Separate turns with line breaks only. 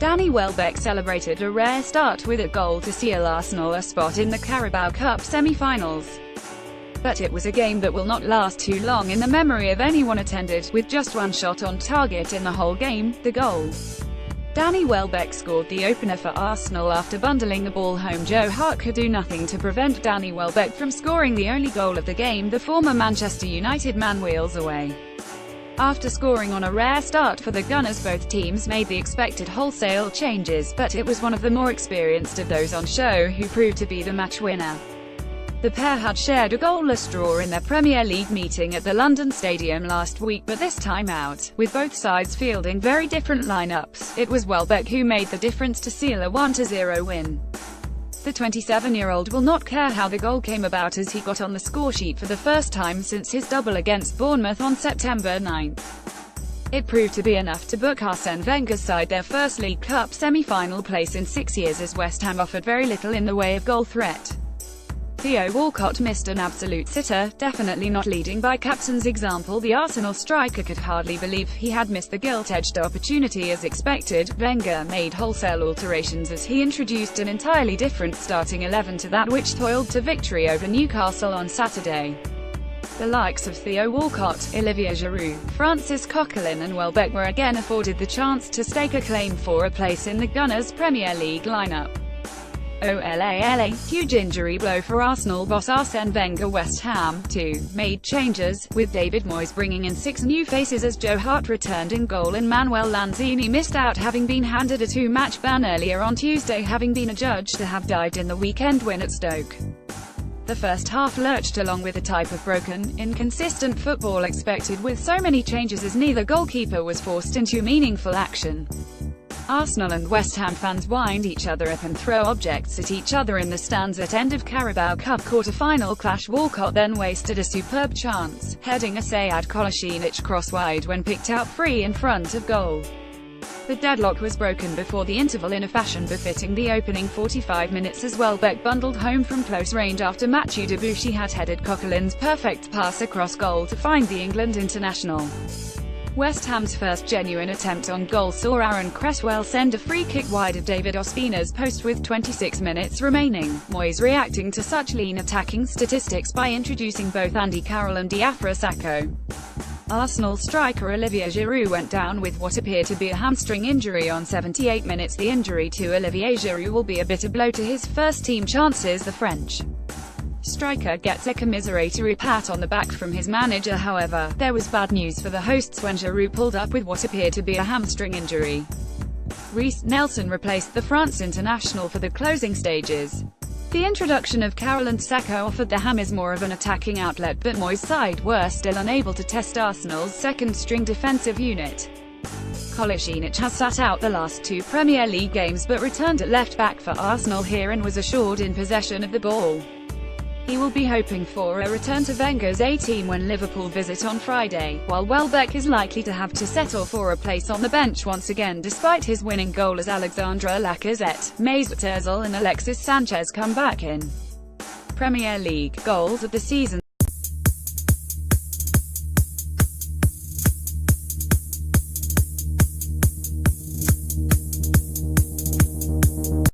Danny Welbeck celebrated a rare start with a goal to seal Arsenal a spot in the Carabao Cup semi-finals. But it was a game that will not last too long in the memory of anyone attended, with just one shot on target in the whole game, the goal. Danny Welbeck scored the opener for Arsenal after bundling the ball home. Joe Hart could do nothing to prevent Danny Welbeck from scoring the only goal of the game. The former Manchester United man wheels away. After scoring on a rare start for the Gunners, both teams made the expected wholesale changes, but it was one of the more experienced of those on show who proved to be the match winner. The pair had shared a goalless draw in their Premier League meeting at the London Stadium last week, but this time out, with both sides fielding very different lineups, it was Welbeck who made the difference to seal a 1-0 win. The 27-year-old will not care how the goal came about, as he got on the scoresheet for the first time since his double against Bournemouth on September 9. It proved to be enough to book Arsene Wenger's side their first League Cup semi-final place in 6 years, as West Ham offered very little in the way of goal threat. Theo Walcott missed an absolute sitter, definitely not leading by captain's example. The Arsenal striker could hardly believe he had missed the gilt-edged opportunity. As expected, Wenger made wholesale alterations as he introduced an entirely different starting 11 to that which toiled to victory over Newcastle on Saturday. The likes of Theo Walcott, Olivier Giroud, Francis Coquelin and Welbeck were again afforded the chance to stake a claim for a place in the Gunners' Premier League lineup. OLALA, huge injury blow for Arsenal boss Arsene Wenger. West Ham, too, made changes, with David Moyes bringing in 6 new faces as Joe Hart returned in goal and Manuel Lanzini missed out, having been handed a 2-match ban earlier on Tuesday, having been adjudged to have dived in the weekend win at Stoke. The first half lurched along with a type of broken, inconsistent football expected with so many changes, as neither goalkeeper was forced into meaningful action. Arsenal and West Ham fans wind each other up and throw objects at each other in the stands at end of Carabao Cup quarter-final clash. Walcott then wasted a superb chance, heading a Sead Kolasinac cross wide when picked out free in front of goal. The deadlock was broken before the interval in a fashion befitting the opening 45 minutes, as Welbeck bundled home from close range after Mathieu Debuchy had headed Coquelin's perfect pass across goal to find the England international. West Ham's first genuine attempt on goal saw Aaron Cresswell send a free kick wide of David Ospina's post with 26 minutes remaining, Moyes reacting to such lean attacking statistics by introducing both Andy Carroll and Diafra Sakho. Arsenal striker Olivier Giroud went down with what appeared to be a hamstring injury on 78 minutes. The injury to Olivier Giroud will be a bitter blow to his first-team chances. The French striker gets a commiseratory pat on the back from his manager. However, there was bad news for the hosts when Giroud pulled up with what appeared to be a hamstring injury. Reiss Nelson replaced the France international for the closing stages. The introduction of Carroll and Sakho offered the Hammers more of an attacking outlet, but Moyes' side were still unable to test Arsenal's second-string defensive unit. Kolasinac has sat out the last 2 Premier League games but returned at left-back for Arsenal here and was assured in possession of the ball. He will be hoping for a return to Wenger's A-team when Liverpool visit on Friday, while Welbeck is likely to have to settle for a place on the bench once again despite his winning goal as Alexandre Lacazette, Mesut Ozil and Alexis Sanchez come back in. Premier League goals of the season.